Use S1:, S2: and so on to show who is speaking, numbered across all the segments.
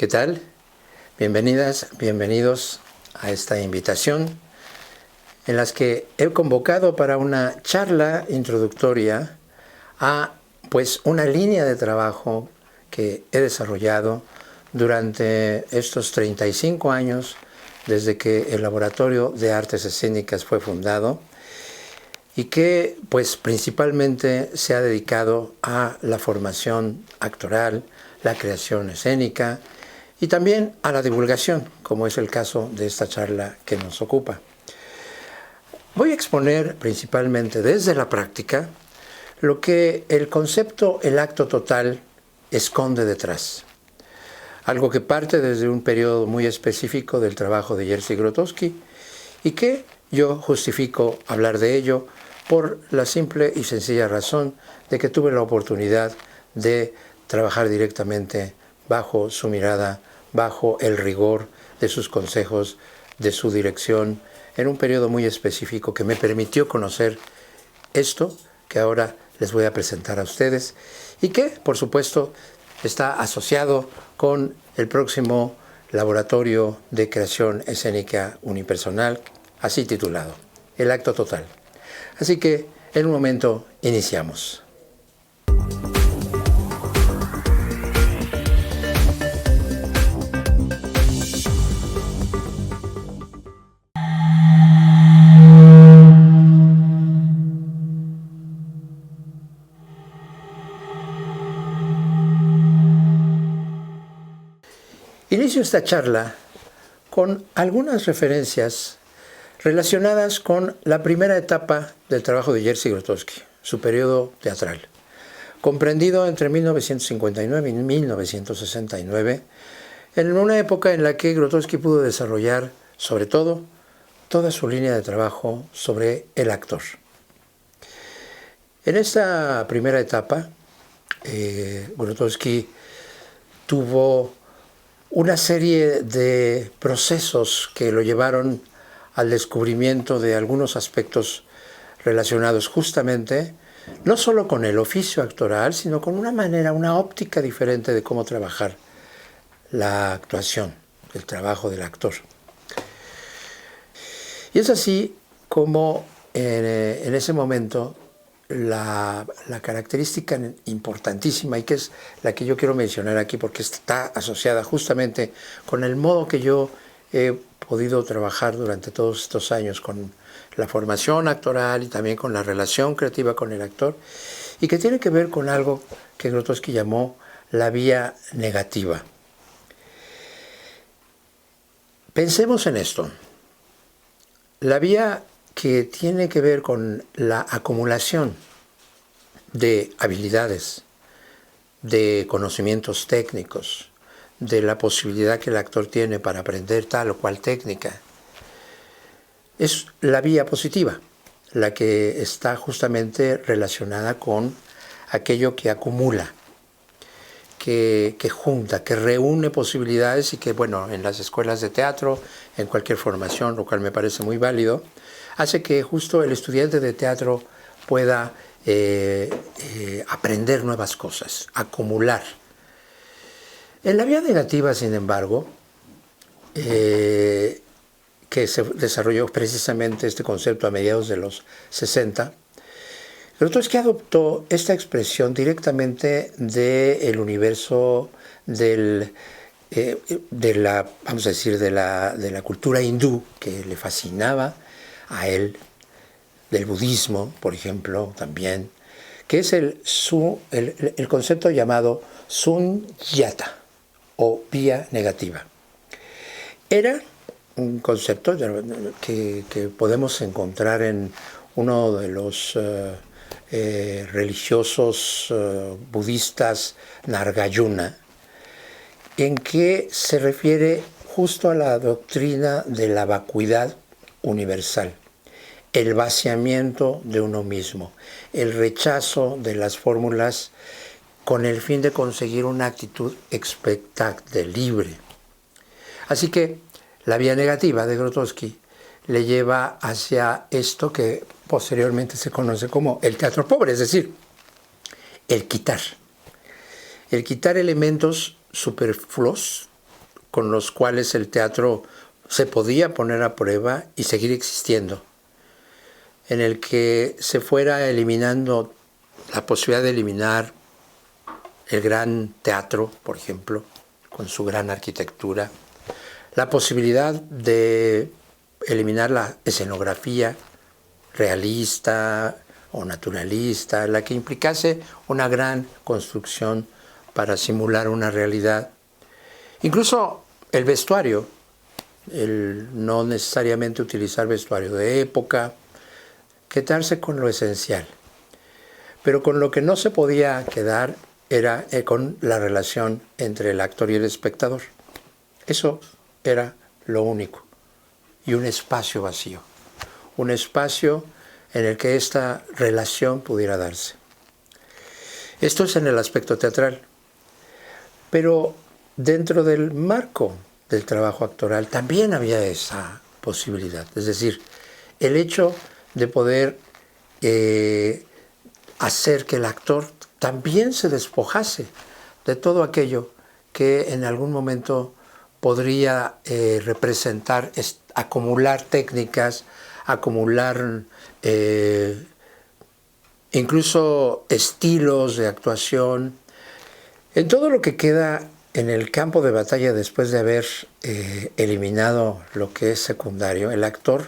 S1: ¿Qué tal? Bienvenidas, bienvenidos a esta invitación en las que he convocado para una charla introductoria a una línea de trabajo que he desarrollado durante estos 35 años desde que el Laboratorio de Artes Escénicas fue fundado y que principalmente se ha dedicado a la formación actoral, la creación escénica y también a la divulgación, como es el caso de esta charla que nos ocupa. Voy a exponer principalmente desde la práctica lo que el concepto el acto total esconde detrás. Algo que parte desde un periodo muy específico del trabajo de Jerzy Grotowski y que yo justifico hablar de ello por la simple y sencilla razón de que tuve la oportunidad de trabajar directamente bajo su mirada, bajo el rigor de sus consejos, de su dirección, en un periodo muy específico que me permitió conocer esto que ahora les voy a presentar a ustedes y que, por supuesto, está asociado con el próximo Laboratorio de Creación Escénica Unipersonal, así titulado, El Acto Total. Así que, en un momento, iniciamos. Inicio esta charla con algunas referencias relacionadas con la primera etapa del trabajo de Jerzy Grotowski, su periodo teatral, comprendido entre 1959 y 1969, en una época en la que Grotowski pudo desarrollar, sobre todo, toda su línea de trabajo sobre el actor. En esta primera etapa, Grotowski tuvo una serie de procesos que lo llevaron al descubrimiento de algunos aspectos relacionados justamente no solo con el oficio actoral, sino con una manera, una óptica diferente de cómo trabajar la actuación, el trabajo del actor. Y es así como en ese momento la característica importantísima y que es la que yo quiero mencionar aquí porque está asociada justamente con el modo que yo he podido trabajar durante todos estos años con la formación actoral y también con la relación creativa con el actor y que tiene que ver con algo que Grotowski llamó la vía negativa. Pensemos en esto. La vía que tiene que ver con la acumulación de habilidades, de conocimientos técnicos, de la posibilidad que el actor tiene para aprender tal o cual técnica. Es la vía positiva, la que está justamente relacionada con aquello que acumula, que junta, que reúne posibilidades y que, en las escuelas de teatro, en cualquier formación, lo cual me parece muy válido, hace que justo el estudiante de teatro pueda aprender nuevas cosas, acumular. En la vía negativa, sin embargo, que se desarrolló precisamente este concepto a mediados de los 60, Grotowski adoptó esta expresión directamente del universo de la cultura hindú, que le fascinaba a él, del budismo, por ejemplo, también, que es el concepto llamado sunyata, o vía negativa. Era un concepto que podemos encontrar en uno de los religiosos budistas Nargayuna, en que se refiere justo a la doctrina de la vacuidad universal, el vaciamiento de uno mismo, el rechazo de las fórmulas con el fin de conseguir una actitud expectante, libre. Así que la vía negativa de Grotowski le lleva hacia esto que posteriormente se conoce como el teatro pobre, es decir, el quitar elementos superfluos con los cuales el teatro se podía poner a prueba y seguir existiendo, en el que se fuera eliminando la posibilidad de eliminar el gran teatro, por ejemplo, con su gran arquitectura, la posibilidad de eliminar la escenografía realista o naturalista, la que implicase una gran construcción para simular una realidad. Incluso el vestuario, el no necesariamente utilizar vestuario de época, quedarse con lo esencial. Pero con lo que no se podía quedar era con la relación entre el actor y el espectador. Eso era lo único. Y un espacio vacío. Un espacio en el que esta relación pudiera darse. Esto es en el aspecto teatral. Pero dentro del marco del trabajo actoral también había esa posibilidad. Es decir, el hecho de poder hacer que el actor también se despojase de todo aquello que en algún momento podría representar, acumular técnicas, acumular incluso estilos de actuación. En todo lo que queda en el campo de batalla después de haber eliminado lo que es secundario, el actor,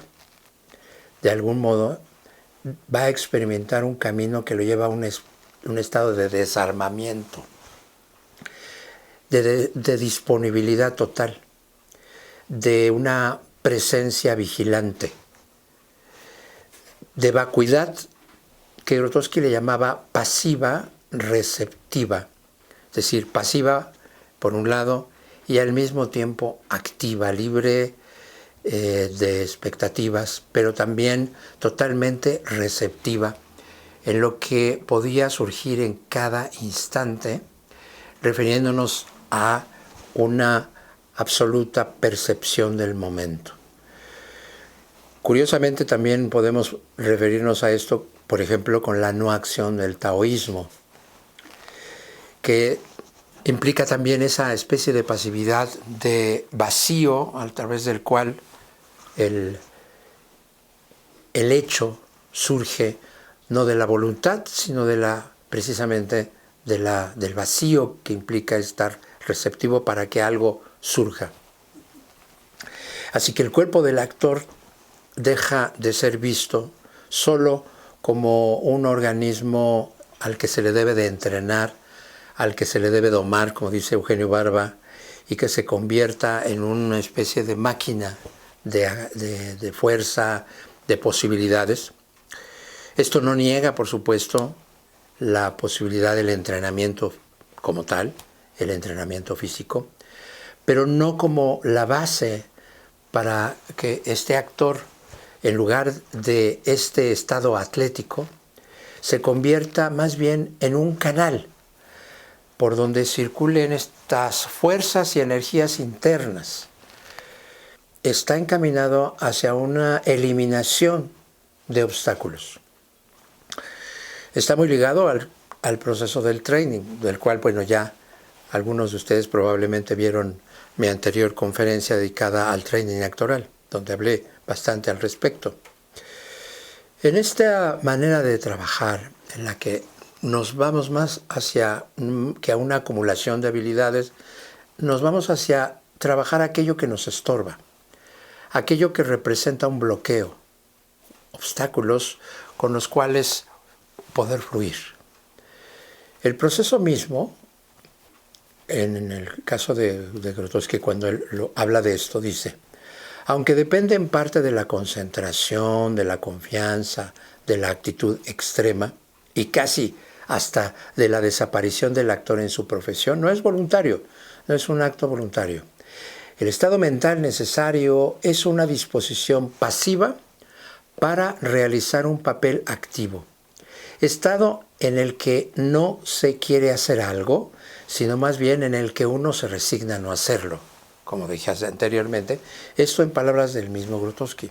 S1: de algún modo, va a experimentar un camino que lo lleva a un estado de desarmamiento, de disponibilidad total, de una presencia vigilante, de vacuidad que Grotowski le llamaba pasiva receptiva, es decir, pasiva por un lado y al mismo tiempo activa, libre de expectativas, pero también totalmente receptiva en lo que podía surgir en cada instante, refiriéndonos a una absoluta percepción del momento. Curiosamente también podemos referirnos a esto, por ejemplo, con la no acción del taoísmo, que implica también esa especie de pasividad, de vacío a través del cual el hecho surge no de la voluntad, sino precisamente del vacío que implica estar receptivo para que algo surja. Así que el cuerpo del actor deja de ser visto solo como un organismo al que se le debe de entrenar, al que se le debe domar, como dice Eugenio Barba, y que se convierta en una especie de máquina de fuerza, de posibilidades. Esto no niega, por supuesto, la posibilidad del entrenamiento como tal, el entrenamiento físico, pero no como la base para que este actor, en lugar de este estado atlético, se convierta más bien en un canal por donde circulen estas fuerzas y energías internas. Está encaminado hacia una eliminación de obstáculos. Está muy ligado al proceso del training, del cual, bueno, ya algunos de ustedes probablemente vieron mi anterior conferencia dedicada al training actoral, donde hablé bastante al respecto. En esta manera de trabajar, en la que nos vamos más hacia que a una acumulación de habilidades, nos vamos hacia trabajar aquello que nos estorba, aquello que representa un bloqueo, obstáculos con los cuales poder fluir. El proceso mismo, en el caso de Grotowski, cuando él habla de esto, dice: aunque depende en parte de la concentración, de la confianza, de la actitud extrema y casi hasta de la desaparición del actor en su profesión, no es voluntario, no es un acto voluntario. El estado mental necesario es una disposición pasiva para realizar un papel activo. Estado en el que no se quiere hacer algo, sino más bien en el que uno se resigna a no hacerlo, como dije anteriormente, esto en palabras del mismo Grotowski.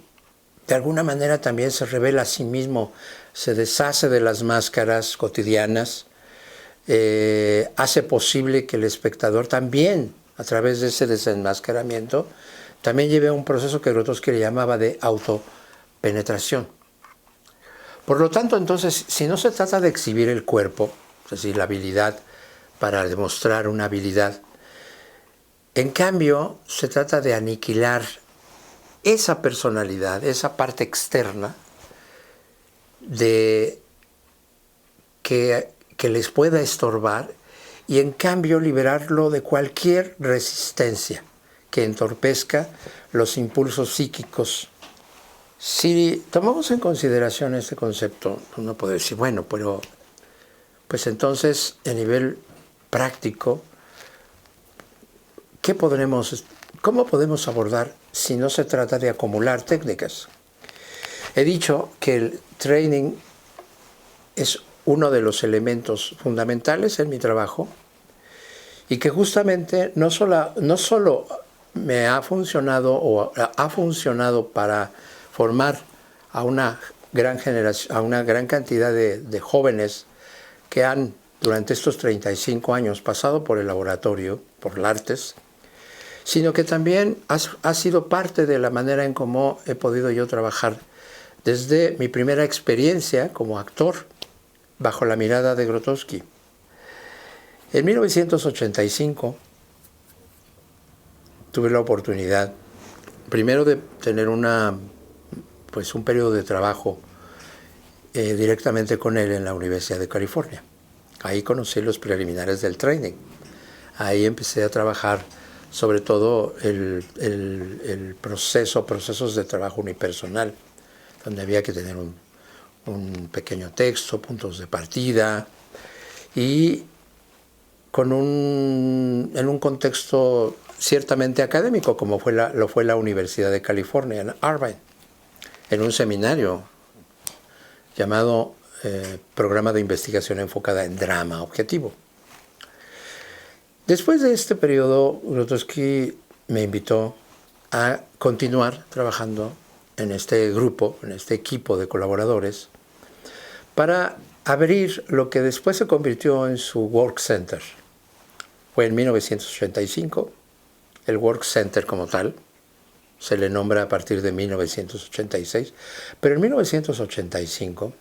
S1: De alguna manera también se revela a sí mismo, se deshace de las máscaras cotidianas, hace posible que el espectador también a través de ese desenmascaramiento, también llevé a un proceso que Grotowski le llamaba de autopenetración. Por lo tanto, entonces, si no se trata de exhibir el cuerpo, es decir, la habilidad para demostrar una habilidad, en cambio, se trata de aniquilar esa personalidad, esa parte externa de que les pueda estorbar y en cambio liberarlo de cualquier resistencia que entorpezca los impulsos psíquicos. Si tomamos en consideración este concepto, uno puede decir, bueno, pero pues entonces a nivel práctico, ¿cómo podemos abordar si no se trata de acumular técnicas? He dicho que el training es uno de los elementos fundamentales en mi trabajo y que justamente no solo me ha funcionado o ha funcionado para formar a una gran generación, a una gran cantidad de jóvenes que han durante estos 35 años pasado por el laboratorio, por LARTES, sino que también ha sido parte de la manera en cómo he podido yo trabajar desde mi primera experiencia como actor bajo la mirada de Grotowski. En 1985 tuve la oportunidad primero de tener un periodo de trabajo directamente con él en la Universidad de California. Ahí conocí los preliminares del training. Ahí empecé a trabajar sobre todo procesos de trabajo unipersonal, donde había que tener un pequeño texto, puntos de partida, y en un contexto ciertamente académico, como lo fue la Universidad de California, en Irvine, en un seminario llamado Programa de Investigación Enfocada en Drama Objetivo. Después de este periodo, Grotowski me invitó a continuar trabajando en este grupo, en este equipo de colaboradores, para abrir lo que después se convirtió en su Work Center. Fue en 1985, el Work Center como tal, se le nombra a partir de 1986, pero en 1985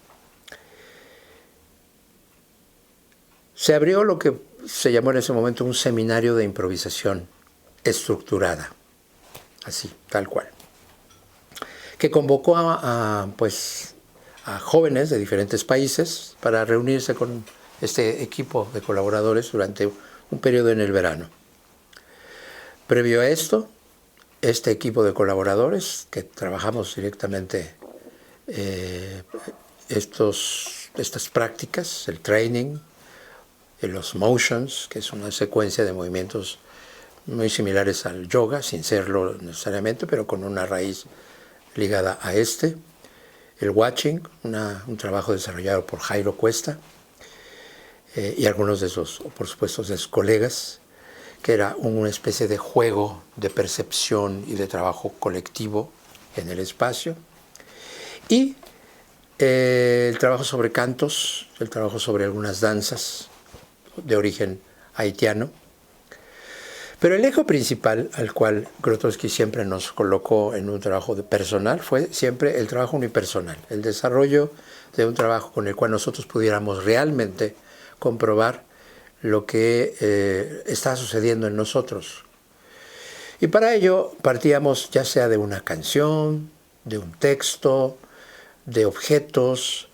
S1: se abrió lo que se llamó en ese momento un seminario de improvisación estructurada, así, tal cual, que convocó a jóvenes de diferentes países para reunirse con este equipo de colaboradores durante un periodo en el verano. Previo a esto, este equipo de colaboradores, que trabajamos directamente estas prácticas, el training, los motions, que es una secuencia de movimientos muy similares al yoga, sin serlo necesariamente, pero con una raíz ligada a el watching, un trabajo desarrollado por Jairo Cuesta y algunos de sus, por supuesto, de sus colegas, que era una especie de juego de percepción y de trabajo colectivo en el espacio, y el trabajo sobre cantos, el trabajo sobre algunas danzas de origen haitiano. Pero el eje principal al cual Grotowski siempre nos colocó en un trabajo personal fue siempre el trabajo unipersonal, el desarrollo de un trabajo con el cual nosotros pudiéramos realmente comprobar lo que está sucediendo en nosotros. Y para ello partíamos ya sea de una canción, de un texto, de objetos,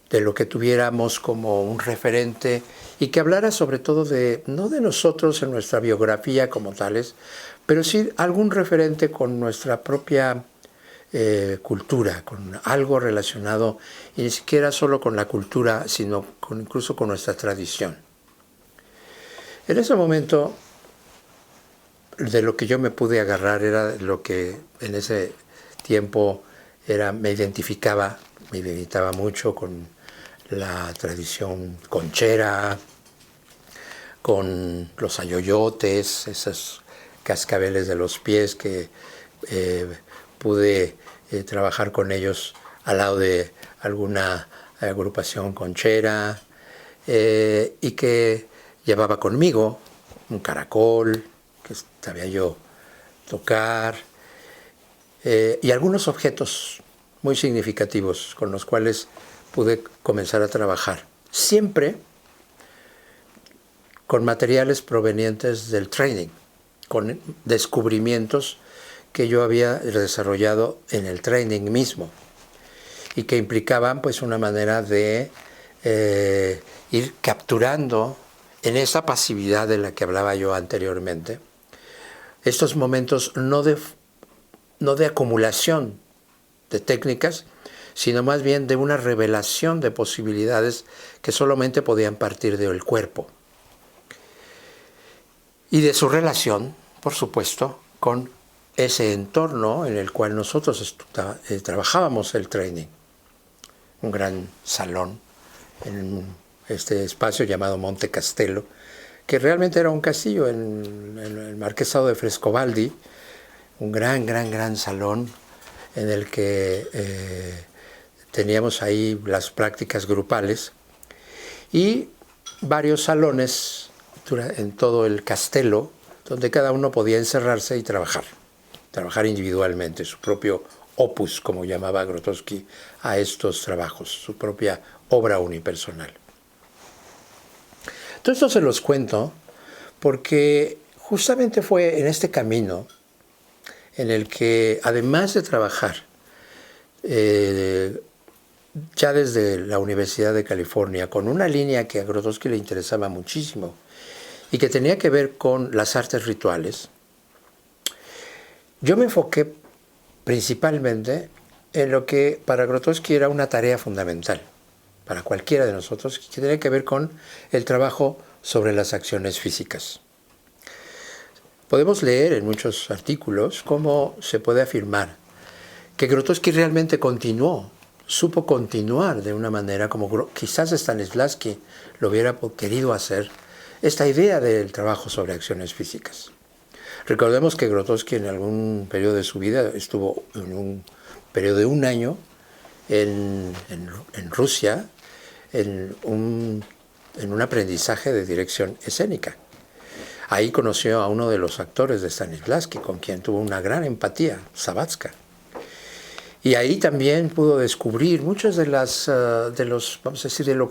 S1: de lo que tuviéramos como un referente y que hablara sobre todo no de nosotros en nuestra biografía como tales, pero sí algún referente con nuestra propia cultura, con algo relacionado, y ni siquiera solo con la cultura, sino incluso con nuestra tradición. En ese momento, de lo que yo me pude agarrar era lo que en ese tiempo me identificaba mucho con la tradición conchera, con los ayoyotes, esos cascabeles de los pies que pude trabajar con ellos al lado de alguna agrupación conchera y que llevaba conmigo un caracol que sabía yo tocar, y algunos objetos muy significativos con los cuales pude comenzar a trabajar. Siempre con materiales provenientes del training, con descubrimientos que yo había desarrollado en el training mismo y que implicaban pues una manera de ir capturando en esa pasividad de la que hablaba yo anteriormente, estos momentos no de acumulación de técnicas, sino más bien de una revelación de posibilidades que solamente podían partir del cuerpo. Y de su relación, por supuesto, con ese entorno en el cual nosotros trabajábamos el training. Un gran salón en este espacio llamado Monte Castello, que realmente era un castillo en el Marquesado de Frescobaldi, un gran salón en el que teníamos ahí las prácticas grupales y varios salones en todo el castelo donde cada uno podía encerrarse y trabajar individualmente, su propio opus, como llamaba Grotowski a estos trabajos, su propia obra unipersonal. Todo esto se los cuento porque justamente fue en este camino en el que, además de trabajar ya desde la Universidad de California, con una línea que a Grotowski le interesaba muchísimo y que tenía que ver con las artes rituales, yo me enfoqué principalmente en lo que para Grotowski era una tarea fundamental, para cualquiera de nosotros, que tenía que ver con el trabajo sobre las acciones físicas. Podemos leer en muchos artículos cómo se puede afirmar que Grotowski realmente supo continuar de una manera como quizás Stanislavski lo hubiera querido hacer, esta idea del trabajo sobre acciones físicas. Recordemos que Grotowski en algún periodo de su vida estuvo en un periodo de un año en Rusia en un aprendizaje de dirección escénica. Ahí conoció a uno de los actores de Stanislavski, con quien tuvo una gran empatía, Sabatska. Y ahí también pudo descubrir muchos de lo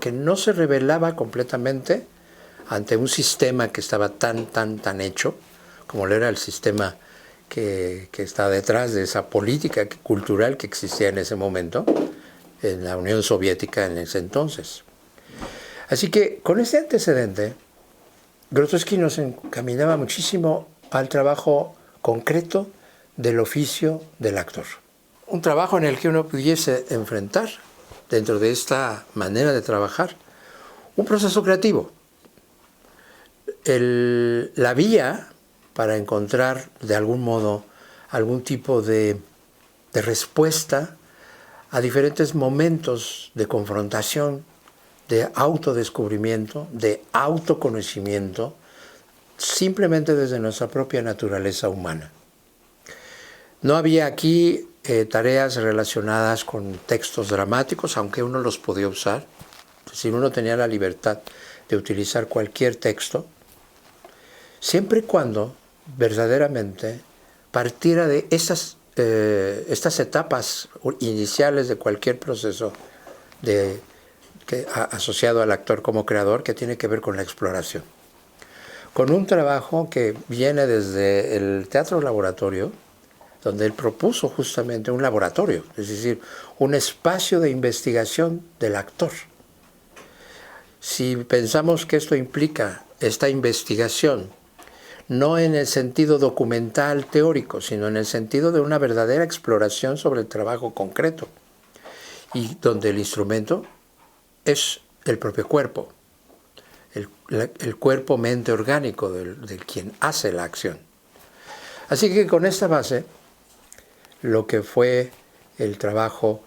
S1: que no se revelaba completamente ante un sistema que estaba tan hecho, como lo era el sistema que está detrás de esa política cultural que existía en ese momento, en la Unión Soviética en ese entonces. Así que con este antecedente, Grotowski nos encaminaba muchísimo al trabajo concreto del oficio del actor. Un trabajo en el que uno pudiese enfrentar, dentro de esta manera de trabajar, un proceso creativo. La vía para encontrar de algún modo algún tipo de respuesta a diferentes momentos de confrontación, de autodescubrimiento, de autoconocimiento, simplemente desde nuestra propia naturaleza humana. No había aquí tareas relacionadas con textos dramáticos, aunque uno los podía usar. Es decir, uno tenía la libertad de utilizar cualquier texto, siempre y cuando verdaderamente partiera de estas etapas iniciales de cualquier proceso asociado al actor como creador, que tiene que ver con la exploración. Con un trabajo que viene desde el teatro laboratorio, donde él propuso justamente un laboratorio, es decir, un espacio de investigación del actor. Si pensamos que esto implica esta investigación, no en el sentido documental teórico, sino en el sentido de una verdadera exploración sobre el trabajo concreto, y donde el instrumento es el propio cuerpo, el cuerpo-mente orgánico del quien hace la acción. Así que con esta base, lo que fue el trabajo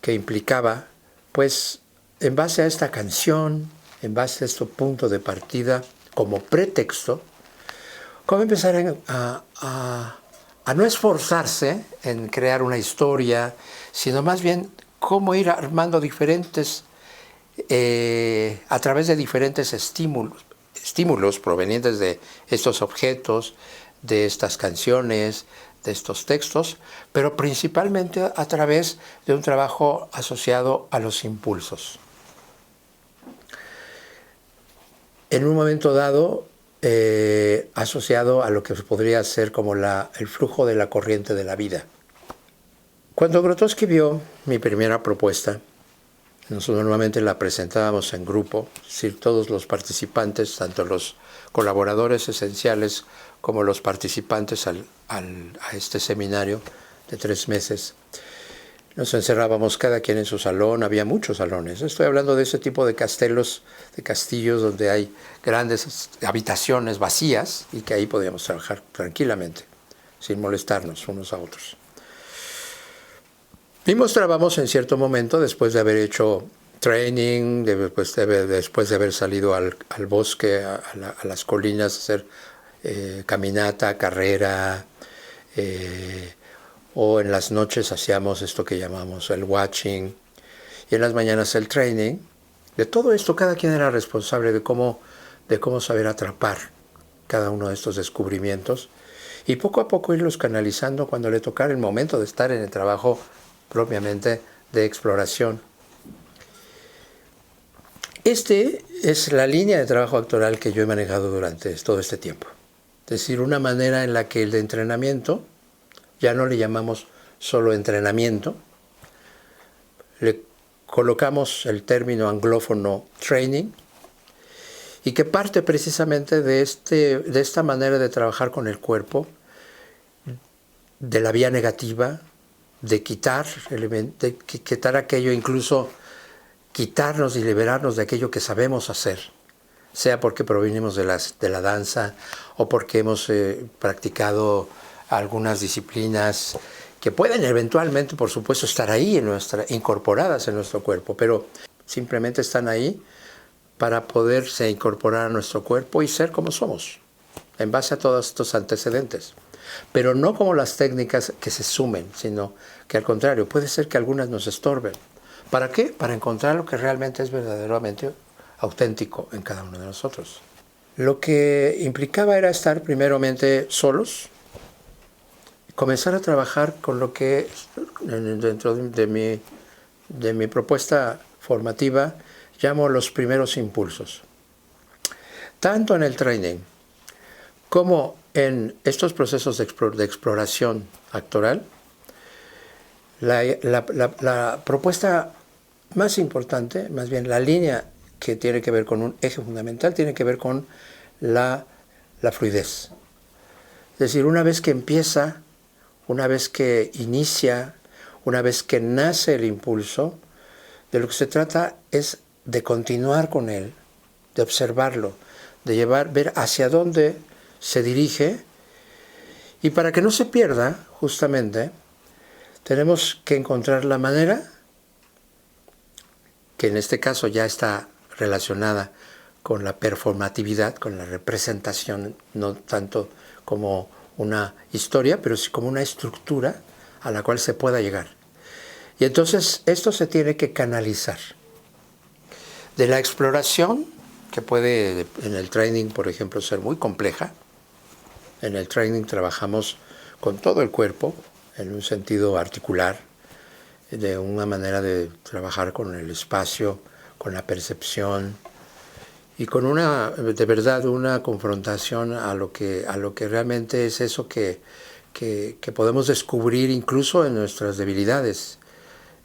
S1: que implicaba, pues en base a esta canción, en base a este punto de partida, como pretexto, cómo empezar a no esforzarse en crear una historia, sino más bien cómo ir armando a través de diferentes estímulos, estímulos provenientes de estos objetos, de estas canciones, de estos textos, pero principalmente a través de un trabajo asociado a los impulsos. En un momento dado, asociado a lo que podría ser como el flujo de la corriente de la vida. Cuando Grotowski vio mi primera propuesta, nosotros normalmente la presentábamos en grupo, es decir, todos los participantes, tanto los colaboradores esenciales como los participantes a este seminario de 3 meses. Nos encerrábamos cada quien en su salón, había muchos salones. Estoy hablando de ese tipo de castelos, de castillos donde hay grandes habitaciones vacías y que ahí podíamos trabajar tranquilamente, sin molestarnos unos a otros. Y mostrábamos en cierto momento, después de haber hecho training, después de haber salido al bosque, a las colinas, hacer caminata, carrera, o en las noches hacíamos esto que llamamos el watching, y en las mañanas el training. De todo esto cada quien era responsable de cómo saber atrapar cada uno de estos descubrimientos, y poco a poco irlos canalizando cuando le tocara el momento de estar en el trabajo propiamente de exploración. Este es la línea de trabajo actoral que yo he manejado durante todo este tiempo. Es decir, una manera en la que el de entrenamiento, ya no le llamamos solo entrenamiento, le colocamos el término anglófono training, y que parte precisamente de esta manera de trabajar con el cuerpo, de la vía negativa, de quitar aquello, incluso quitarnos y liberarnos de aquello que sabemos hacer, sea porque provenimos de la danza o porque hemos practicado algunas disciplinas que pueden eventualmente, por supuesto, estar ahí incorporadas en nuestro cuerpo, pero simplemente están ahí para poderse incorporar a nuestro cuerpo y ser como somos, en base a todos estos antecedentes. Pero no como las técnicas que se sumen, sino que al contrario, puede ser que algunas nos estorben. ¿Para qué? Para encontrar lo que realmente es verdaderamente auténtico en cada uno de nosotros. Lo que implicaba era estar primeramente solos, comenzar a trabajar con lo que dentro de mi propuesta formativa llamo los primeros impulsos. Tanto en el training como en estos procesos de exploración actoral, la propuesta más importante, más bien la línea que tiene que ver con un eje fundamental, tiene que ver con la fluidez. Es decir, una vez que empieza, una vez que inicia, una vez que nace el impulso, de lo que se trata es de continuar con él, de observarlo, de ver hacia dónde se dirige, y para que no se pierda, justamente, tenemos que encontrar la manera, que en este caso ya está relacionada con la performatividad, con la representación, no tanto como una historia, pero sí como una estructura a la cual se pueda llegar. Y entonces esto se tiene que canalizar. De la exploración, que puede en el training, por ejemplo, ser muy compleja. En el training trabajamos con todo el cuerpo, en un sentido articular, de una manera de trabajar con el espacio, con la percepción, y con de verdad una confrontación a lo que realmente es eso que podemos descubrir incluso en nuestras debilidades,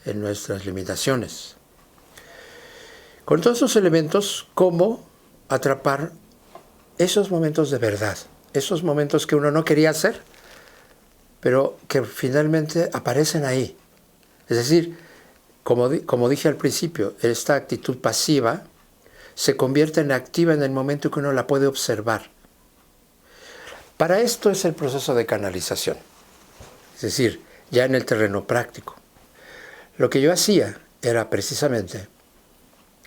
S1: en nuestras limitaciones. Con todos esos elementos, ¿cómo atrapar esos momentos de verdad? Esos momentos que uno no quería hacer, pero que finalmente aparecen ahí. Es decir, como dije al principio, esta actitud pasiva se convierte en activa en el momento que uno la puede observar. Para esto es el proceso de canalización, es decir, ya en el terreno práctico. Lo que yo hacía era precisamente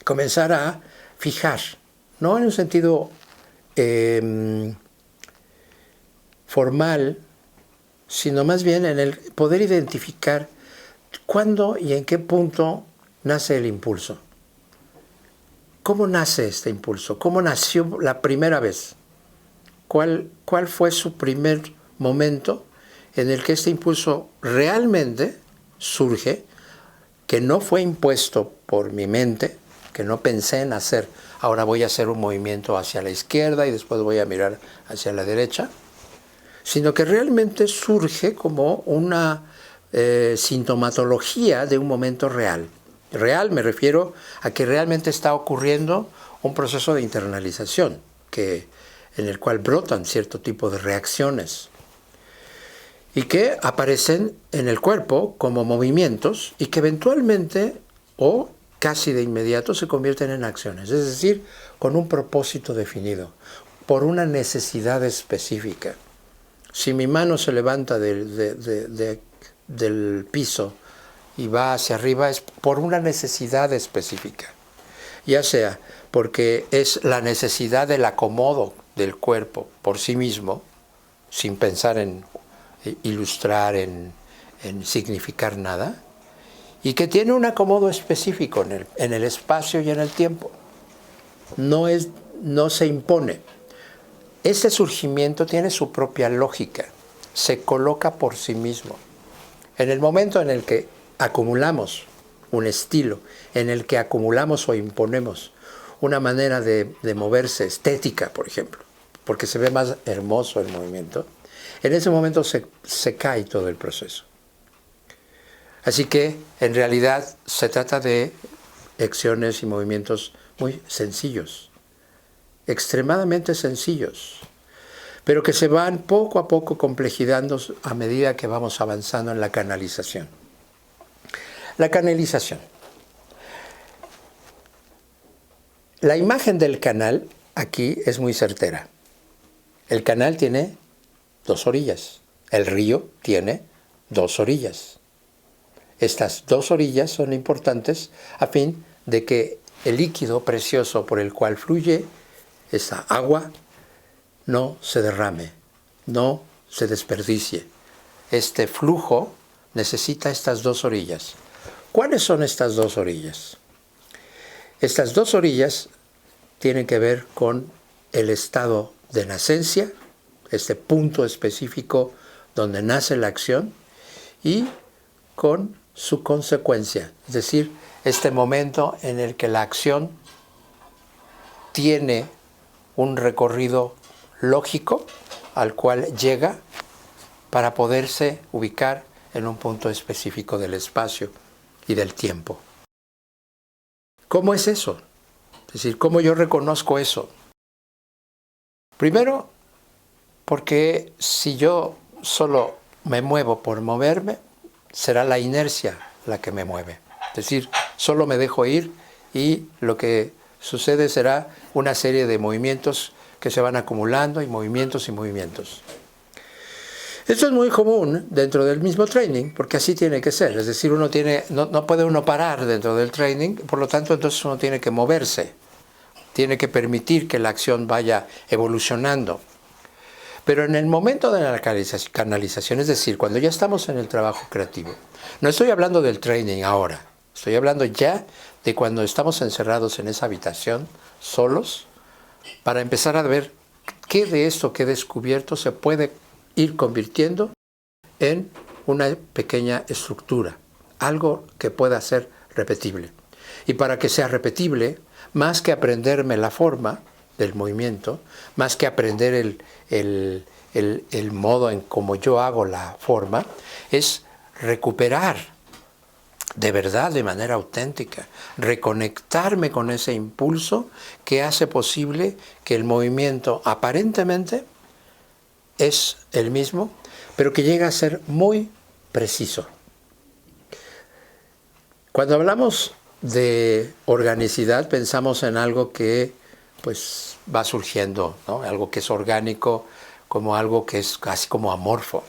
S1: comenzar a fijar, no en un sentido formal, sino más bien en el poder identificar cuándo y en qué punto nace el impulso. ¿cómo nace este impulso? ¿Cómo nació la primera vez? ¿Cuál fue su primer momento en el que este impulso realmente surge, que no fue impuesto por mi mente, que no pensé en hacer, ahora voy a hacer un movimiento hacia la izquierda y después voy a mirar hacia la derecha, sino que realmente surge como una sintomatología de un momento real? Real me refiero a que realmente está ocurriendo un proceso de internalización en el cual brotan cierto tipo de reacciones y que aparecen en el cuerpo como movimientos y que eventualmente o casi de inmediato se convierten en acciones, es decir, con un propósito definido, por una necesidad específica. Si mi mano se levanta del piso y va hacia arriba, es por una necesidad específica, ya sea porque es la necesidad del acomodo del cuerpo por sí mismo, sin pensar en ilustrar, en significar nada, y que tiene un acomodo específico en el espacio y en el tiempo. No se impone. Este surgimiento tiene su propia lógica, se coloca por sí mismo. En el momento en el que acumulamos un estilo, en el que acumulamos o imponemos una manera de moverse estética, por ejemplo, porque se ve más hermoso el movimiento, en ese momento se cae todo el proceso. Así que, en realidad, se trata de acciones y movimientos muy sencillos, extremadamente sencillos, pero que se van poco a poco complejizando a medida que vamos avanzando en la canalización. La canalización. La imagen del canal aquí es muy certera. El canal tiene dos orillas. El río tiene dos orillas. Estas dos orillas son importantes a fin de que el líquido precioso por el cual fluye esa agua no se derrame, no se desperdicie. Este flujo necesita estas dos orillas. ¿Cuáles son estas dos orillas? Estas dos orillas tienen que ver con el estado de nacencia, este punto específico donde nace la acción, y con su consecuencia, es decir, este momento en el que la acción tiene un recorrido lógico al cual llega para poderse ubicar en un punto específico del espacio y del tiempo. ¿Cómo es eso? Es decir, ¿cómo yo reconozco eso? Primero, porque si yo solo me muevo por moverme, será la inercia la que me mueve. Es decir, solo me dejo ir y lo que sucede será una serie de movimientos que se van acumulando y movimientos y movimientos. Esto es muy común dentro del mismo training, porque así tiene que ser. Es decir, no puede uno parar dentro del training, por lo tanto, entonces uno tiene que moverse. Tiene que permitir que la acción vaya evolucionando. Pero en el momento de la canalización, es decir, cuando ya estamos en el trabajo creativo, no estoy hablando del training ahora, estoy hablando ya de cuando estamos encerrados en esa habitación, solos, para empezar a ver qué de esto que he descubierto se puede ir convirtiendo en una pequeña estructura, algo que pueda ser repetible. Y para que sea repetible, más que aprenderme la forma del movimiento, más que aprender el modo en cómo yo hago la forma, es recuperar de verdad, de manera auténtica, reconectarme con ese impulso que hace posible que el movimiento aparentemente es el mismo, pero que llega a ser muy preciso. Cuando hablamos de organicidad, pensamos en algo que pues va surgiendo, ¿no? Algo que es orgánico, como algo que es casi como amorfo.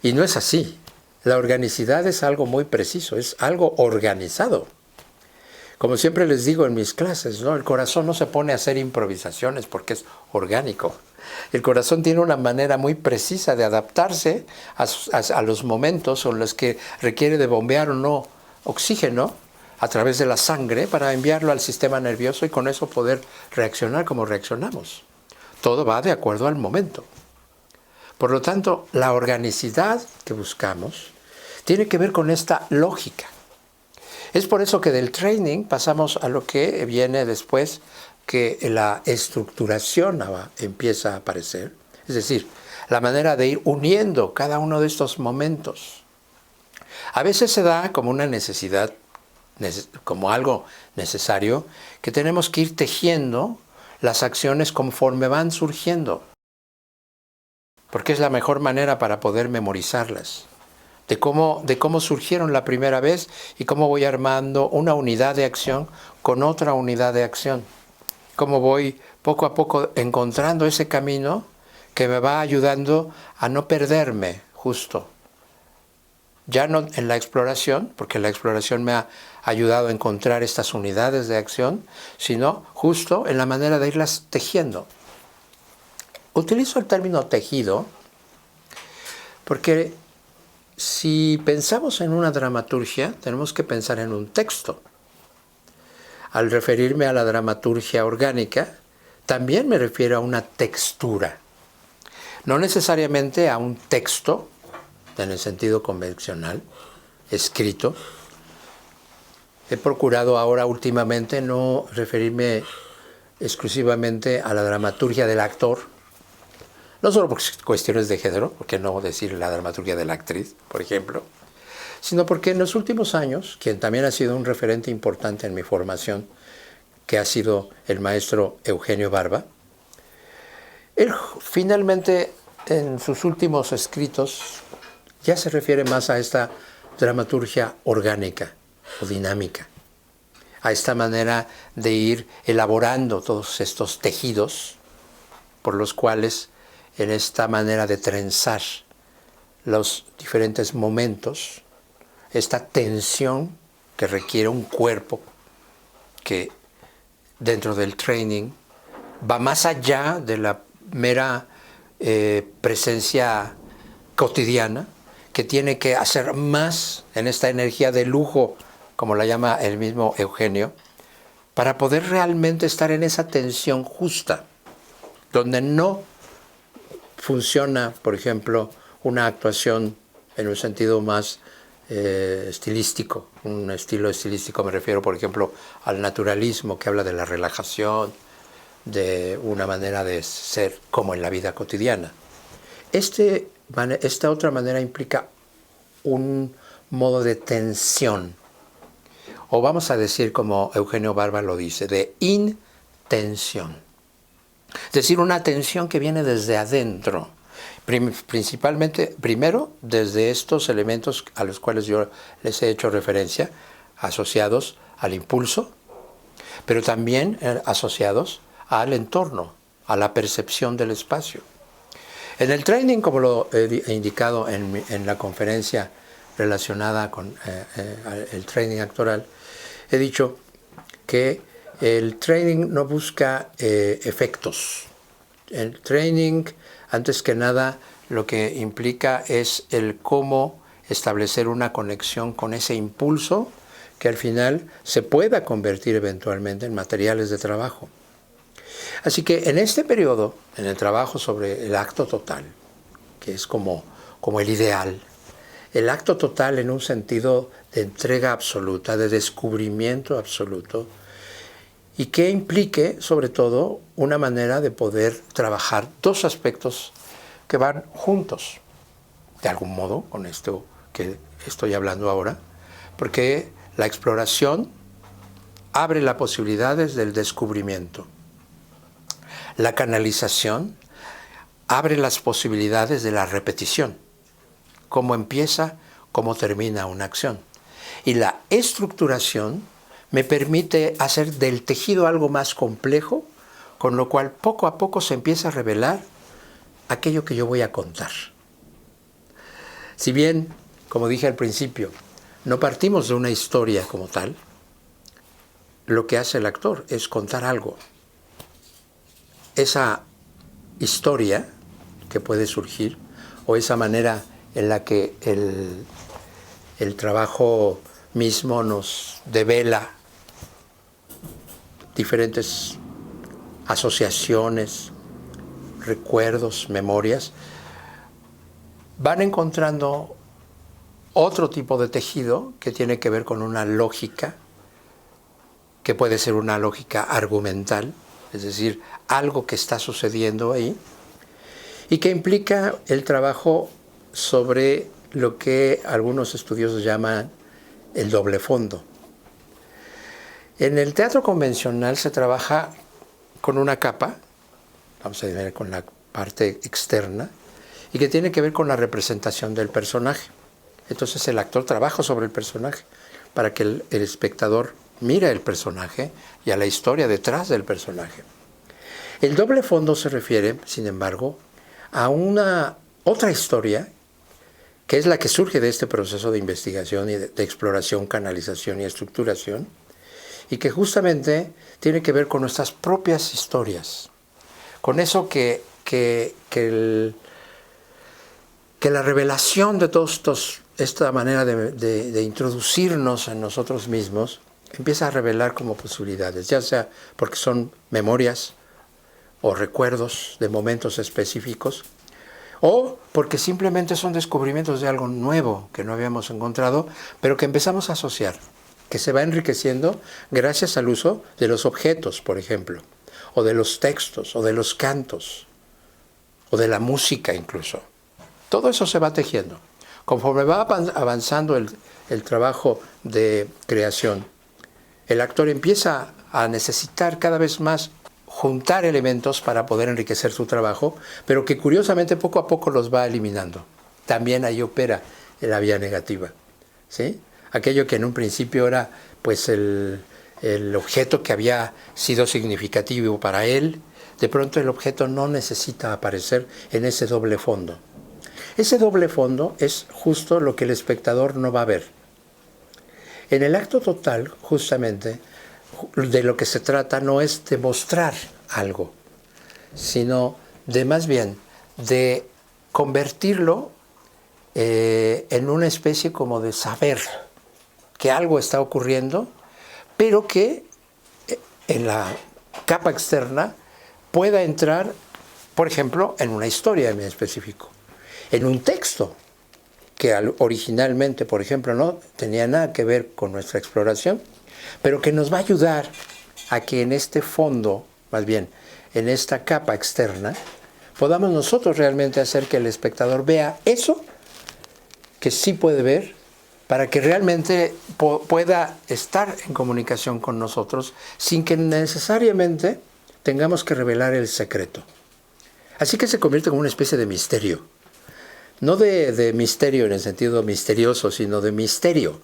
S1: Y no es así. La organicidad es algo muy preciso, es algo organizado. Como siempre les digo en mis clases, ¿no? El corazón no se pone a hacer improvisaciones porque es orgánico. El corazón tiene una manera muy precisa de adaptarse a los momentos en los que requiere de bombear o no oxígeno a través de la sangre para enviarlo al sistema nervioso y con eso poder reaccionar como reaccionamos. Todo va de acuerdo al momento. Por lo tanto, la organicidad que buscamos tiene que ver con esta lógica. Es por eso que del training pasamos a lo que viene después, que la estructuración empieza a aparecer. Es decir, la manera de ir uniendo cada uno de estos momentos. A veces se da como una necesidad, como algo necesario, que tenemos que ir tejiendo las acciones conforme van surgiendo, porque es la mejor manera para poder memorizarlas, de cómo surgieron la primera vez y cómo voy armando una unidad de acción con otra unidad de acción, cómo voy poco a poco encontrando ese camino que me va ayudando a no perderme justo. Ya no en la exploración, porque la exploración me ha ayudado a encontrar estas unidades de acción, sino justo en la manera de irlas tejiendo. Utilizo el término tejido porque si pensamos en una dramaturgia, tenemos que pensar en un texto. Al referirme a la dramaturgia orgánica, también me refiero a una textura. No necesariamente a un texto, en el sentido convencional, escrito. He procurado ahora últimamente no referirme exclusivamente a la dramaturgia del actor, no solo por cuestiones de género, porque no decir la dramaturgia de la actriz, por ejemplo, sino porque en los últimos años, quien también ha sido un referente importante en mi formación, que ha sido el maestro Eugenio Barba, él finalmente en sus últimos escritos ya se refiere más a esta dramaturgia orgánica o dinámica, a esta manera de ir elaborando todos estos tejidos por los cuales en esta manera de trenzar los diferentes momentos, esta tensión que requiere un cuerpo que dentro del training va más allá de la mera presencia cotidiana, que tiene que hacer más en esta energía de lujo, como la llama el mismo Eugenio, para poder realmente estar en esa tensión justa, donde no funciona, por ejemplo, una actuación en un sentido más estilístico. Un estilo estilístico me refiero, por ejemplo, al naturalismo, que habla de la relajación, de una manera de ser como en la vida cotidiana. Esta otra manera implica un modo de tensión, o vamos a decir como Eugenio Barba lo dice, de intención. Es decir, una tensión que viene desde adentro, principalmente, primero, desde estos elementos a los cuales yo les he hecho referencia, asociados al impulso, pero también asociados al entorno, a la percepción del espacio. En el training, como lo he indicado en la conferencia relacionada con el training actoral, he dicho que el training no busca efectos. El training, antes que nada, lo que implica es el cómo establecer una conexión con ese impulso que al final se pueda convertir eventualmente en materiales de trabajo. Así que en este periodo, en el trabajo sobre el acto total, que es como el ideal, el acto total en un sentido de entrega absoluta, de descubrimiento absoluto, y que implique, sobre todo, una manera de poder trabajar dos aspectos que van juntos, de algún modo, con esto que estoy hablando ahora, porque la exploración abre las posibilidades del descubrimiento. La canalización abre las posibilidades de la repetición, cómo empieza, cómo termina una acción. Y la estructuración me permite hacer del tejido algo más complejo, con lo cual poco a poco se empieza a revelar aquello que yo voy a contar. Si bien, como dije al principio, no partimos de una historia como tal, lo que hace el actor es contar algo. Esa historia que puede surgir, o esa manera en la que el trabajo mismo nos devela diferentes asociaciones, recuerdos, memorias, van encontrando otro tipo de tejido que tiene que ver con una lógica, que puede ser una lógica argumental, es decir, algo que está sucediendo ahí, y que implica el trabajo sobre lo que algunos estudiosos llaman el doble fondo. En el teatro convencional se trabaja con una capa, vamos a ver con la parte externa, y que tiene que ver con la representación del personaje. Entonces el actor trabaja sobre el personaje para que el espectador mire el personaje y a la historia detrás del personaje. El doble fondo se refiere, sin embargo, a una otra historia que es la que surge de este proceso de investigación y de exploración, canalización y estructuración, y que justamente tiene que ver con nuestras propias historias, con eso que la revelación de todos esta manera de introducirnos en nosotros mismos empieza a revelar como posibilidades, ya sea porque son memorias o recuerdos de momentos específicos, o porque simplemente son descubrimientos de algo nuevo que no habíamos encontrado, pero que empezamos a asociar, que se va enriqueciendo gracias al uso de los objetos, por ejemplo, o de los textos, o de los cantos, o de la música incluso. Todo eso se va tejiendo. Conforme va avanzando el trabajo de creación, el actor empieza a necesitar cada vez más juntar elementos para poder enriquecer su trabajo, pero que curiosamente poco a poco los va eliminando. También ahí opera la vía negativa, ¿sí? Aquello que en un principio era pues el objeto que había sido significativo para él, de pronto el objeto no necesita aparecer en ese doble fondo. Ese doble fondo es justo lo que el espectador no va a ver. En el acto total, justamente, de lo que se trata no es de mostrar algo, sino de más bien de convertirlo en una especie como de saber que algo está ocurriendo, pero que en la capa externa pueda entrar, por ejemplo, en una historia en específico, en un texto que originalmente, por ejemplo, no tenía nada que ver con nuestra exploración, pero que nos va a ayudar a que en este fondo, más bien en esta capa externa, podamos nosotros realmente hacer que el espectador vea eso que sí puede ver, para que realmente pueda estar en comunicación con nosotros sin que necesariamente tengamos que revelar el secreto. Así que se convierte como una especie de misterio. No de misterio en el sentido misterioso, sino de misterio,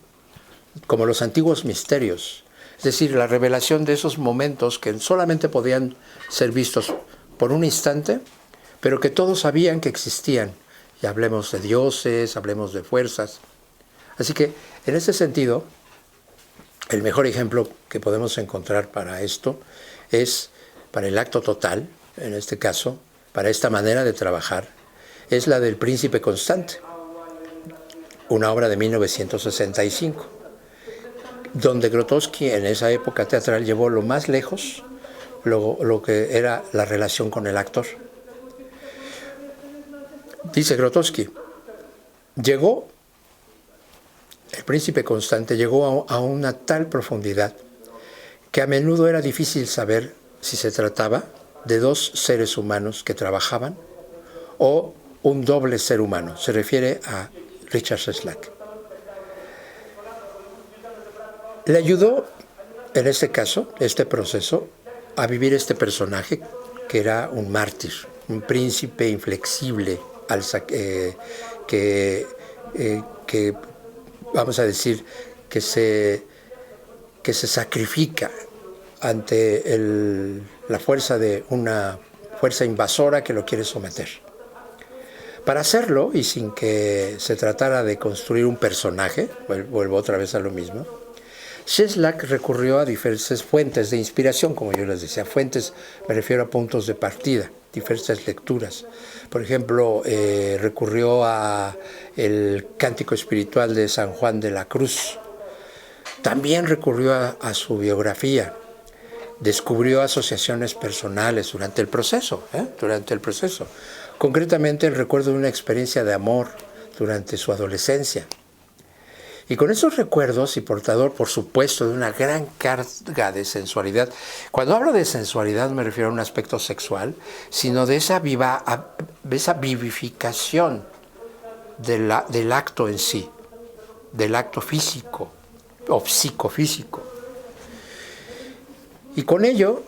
S1: como los antiguos misterios. Es decir, la revelación de esos momentos que solamente podían ser vistos por un instante, pero que todos sabían que existían. Y hablemos de dioses, hablemos de fuerzas. Así que, en ese sentido, el mejor ejemplo que podemos encontrar para esto es, para el acto total, en este caso, para esta manera de trabajar, es la del Príncipe Constante, una obra de 1965, donde Grotowski en esa época teatral llevó lo más lejos lo que era la relación con el actor. Dice Grotowski, el Príncipe Constante llegó a una tal profundidad que a menudo era difícil saber si se trataba de dos seres humanos que trabajaban o un doble ser humano. Se refiere a Richard Sheslack. Le ayudó, en este caso, este proceso, a vivir este personaje que era un mártir, un príncipe inflexible, que vamos a decir, que se sacrifica ante la fuerza de una fuerza invasora que lo quiere someter. Para hacerlo, y sin que se tratara de construir un personaje, vuelvo otra vez a lo mismo, Sheslack recurrió a diversas fuentes de inspiración, como yo les decía. Fuentes, me refiero a puntos de partida, diversas lecturas. Por ejemplo, recurrió a el Cántico Espiritual de San Juan de la Cruz, También recurrió a su biografía, descubrió asociaciones personales durante el proceso, concretamente el recuerdo de una experiencia de amor durante su adolescencia. Y con esos recuerdos, y portador, por supuesto, de una gran carga de sensualidad, cuando hablo de sensualidad me refiero a un aspecto sexual, sino de esa vivificación del acto en sí, del acto físico o psicofísico. Y con ello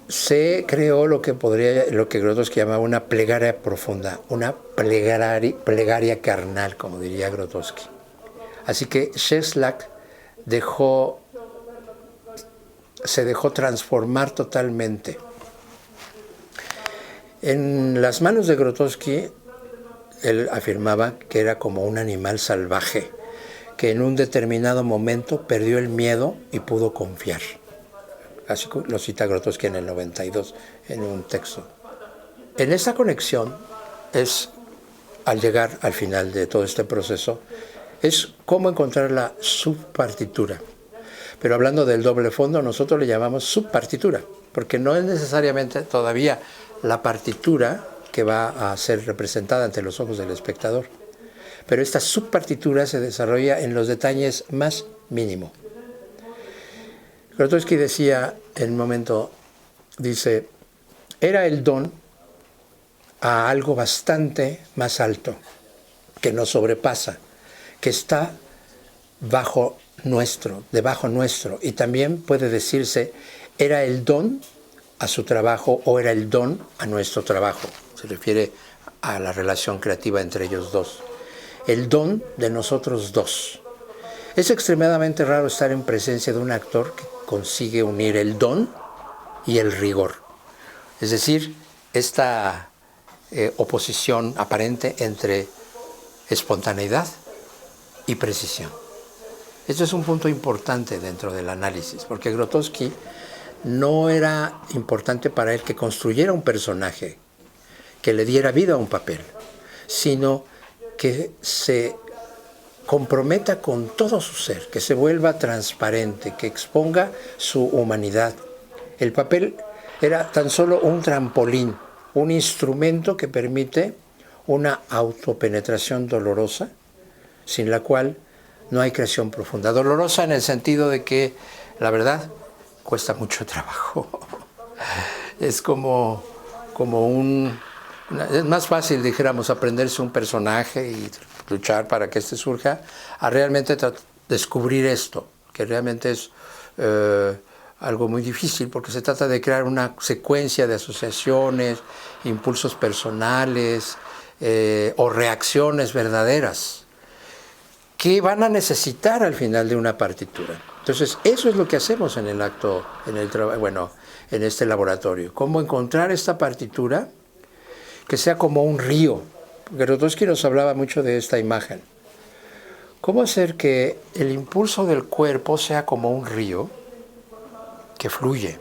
S1: se creó lo que Grotowski llamaba una plegaria profunda, una plegaria carnal, como diría Grotowski. Así que Cieslak se dejó transformar totalmente. En las manos de Grotowski, él afirmaba que era como un animal salvaje, que en un determinado momento perdió el miedo y pudo confiar. Así lo cita Grotowski en el 92, en un texto. En esa conexión es, al llegar al final de todo este proceso, es cómo encontrar la subpartitura. Pero hablando del doble fondo, nosotros le llamamos subpartitura, porque no es necesariamente todavía la partitura que va a ser representada ante los ojos del espectador. Pero esta subpartitura se desarrolla en los detalles más mínimos. Grotowski decía en un momento, dice, era el don a algo bastante más alto, que nos sobrepasa, que está debajo nuestro, y también puede decirse, era el don a su trabajo o era el don a nuestro trabajo. Se refiere a la relación creativa entre ellos dos. El don de nosotros dos. Es extremadamente raro estar en presencia de un actor que consigue unir el don y el rigor. Es decir, esta oposición aparente entre espontaneidad y precisión. Esto es un punto importante dentro del análisis, porque Grotowski no era importante para él que construyera un personaje, que le diera vida a un papel, sino que se comprometa con todo su ser, que se vuelva transparente, que exponga su humanidad. El papel era tan solo un trampolín, un instrumento que permite una autopenetración dolorosa, sin la cual no hay creación profunda. Dolorosa en el sentido de que, la verdad, cuesta mucho trabajo. Es como es más fácil, dijéramos, aprenderse un personaje y luchar para que este surja, a realmente descubrir esto, que realmente es algo muy difícil, porque se trata de crear una secuencia de asociaciones, impulsos personales o reacciones verdaderas que van a necesitar al final de una partitura. Entonces, eso es lo que hacemos en el acto, en este laboratorio. Cómo encontrar esta partitura que sea como un río. Grotowski nos hablaba mucho de esta imagen. ¿Cómo hacer que el impulso del cuerpo sea como un río que fluye?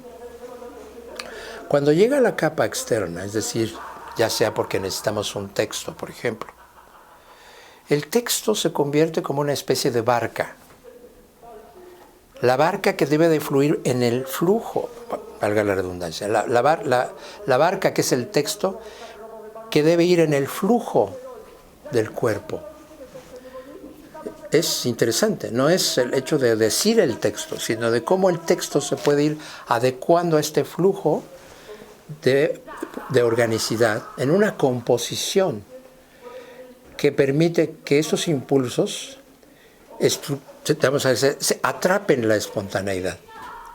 S1: Cuando llega a la capa externa, es decir, ya sea porque necesitamos un texto, por ejemplo, el texto se convierte como una especie de barca. La barca que debe de fluir en el flujo, valga la redundancia, la barca que es el texto, que debe ir en el flujo del cuerpo. Es interesante, no es el hecho de decir el texto, sino de cómo el texto se puede ir adecuando a este flujo de organicidad en una composición que permite que esos impulsos se atrapen la espontaneidad.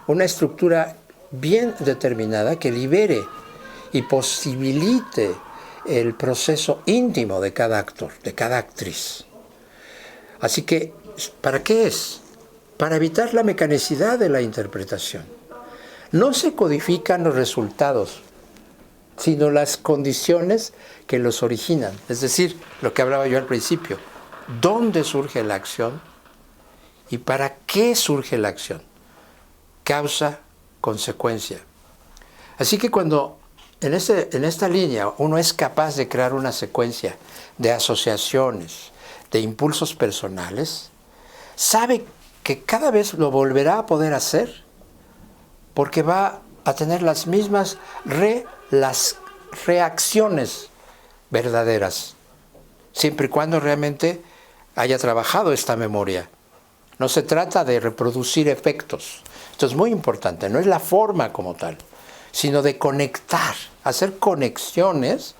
S1: Una estructura bien determinada que libere y posibilite el proceso íntimo de cada actor, de cada actriz. Así que, ¿para qué es? Para evitar la mecanicidad de la interpretación. No se codifican los resultados, sino las condiciones que los originan. Es decir, lo que hablaba yo al principio, ¿dónde surge la acción y para qué surge la acción? Causa, consecuencia. Así que cuando en esta línea uno es capaz de crear una secuencia de asociaciones, de impulsos personales, sabe que cada vez lo volverá a poder hacer porque va a tener las mismas las reacciones verdaderas, siempre y cuando realmente haya trabajado esta memoria. No se trata de reproducir efectos. Esto es muy importante, no es la forma como tal, sino de conectar, hacer conexiones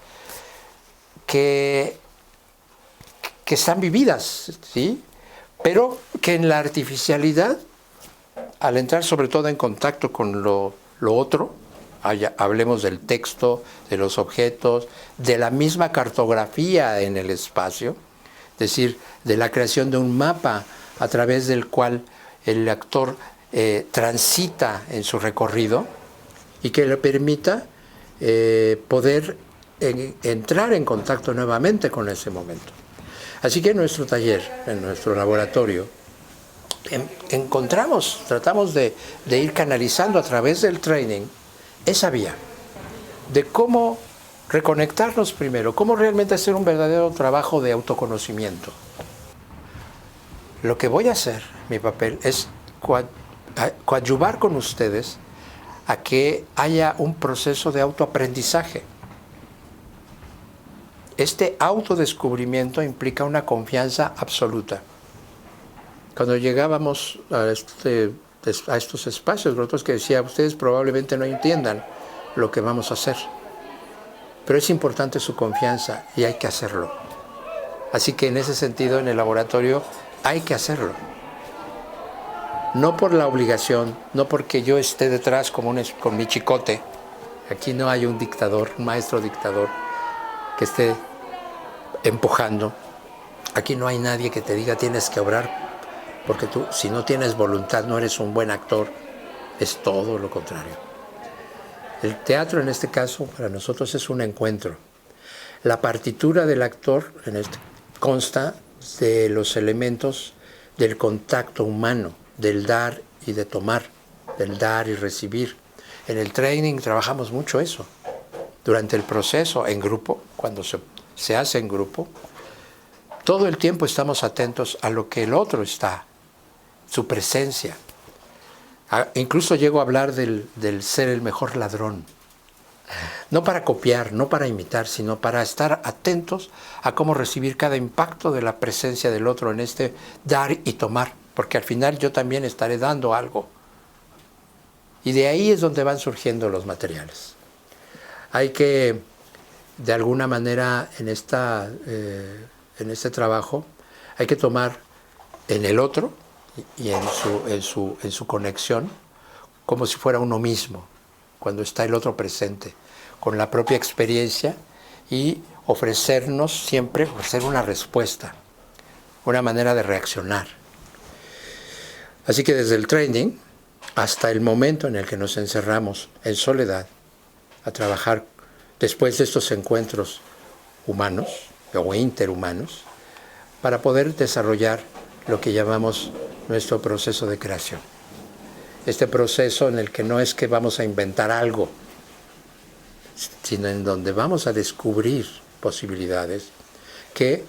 S1: que están vividas, ¿sí? Pero que en la artificialidad, al entrar sobre todo en contacto con lo otro, hablemos del texto, de los objetos, de la misma cartografía en el espacio, es decir, de la creación de un mapa a través del cual el actor transita en su recorrido y que le permita poder entrar en contacto nuevamente con ese momento. Así que en nuestro taller, en nuestro laboratorio, tratamos de ir canalizando a través del training esa vía de cómo reconectarnos primero, cómo realmente hacer un verdadero trabajo de autoconocimiento. Lo que voy a hacer, mi papel, es coadyuvar con ustedes a que haya un proceso de autoaprendizaje. Este autodescubrimiento implica una confianza absoluta. Cuando llegábamos a estos espacios, Grotowski que decía, ustedes probablemente no entiendan lo que vamos a hacer, pero es importante su confianza y hay que hacerlo. Así que en ese sentido, en el laboratorio, hay que hacerlo. No por la obligación, no porque yo esté detrás con mi chicote. Aquí no hay un dictador, un maestro dictador que esté empujando. Aquí no hay nadie que te diga tienes que obrar, porque tú, si no tienes voluntad, no eres un buen actor. Es todo lo contrario. El teatro, en este caso, para nosotros es un encuentro. La partitura del actor consta de los elementos del contacto humano, del dar y de tomar, del dar y recibir. En el training trabajamos mucho eso. Durante el proceso, en grupo, cuando se hace en grupo, todo el tiempo estamos atentos a lo que el otro está, su presencia. Incluso llego a hablar del ser el mejor ladrón. No para copiar, no para imitar, sino para estar atentos a cómo recibir cada impacto de la presencia del otro en este dar y tomar, porque al final yo también estaré dando algo. Y de ahí es donde van surgiendo los materiales. Hay que, de alguna manera, en este trabajo, hay que tomar en el otro y en su conexión como si fuera uno mismo, cuando está el otro presente, con la propia experiencia y ofrecer una respuesta, una manera de reaccionar. Así que desde el training hasta el momento en el que nos encerramos en soledad a trabajar después de estos encuentros humanos o interhumanos para poder desarrollar lo que llamamos nuestro proceso de creación. Este proceso en el que no es que vamos a inventar algo, sino en donde vamos a descubrir posibilidades que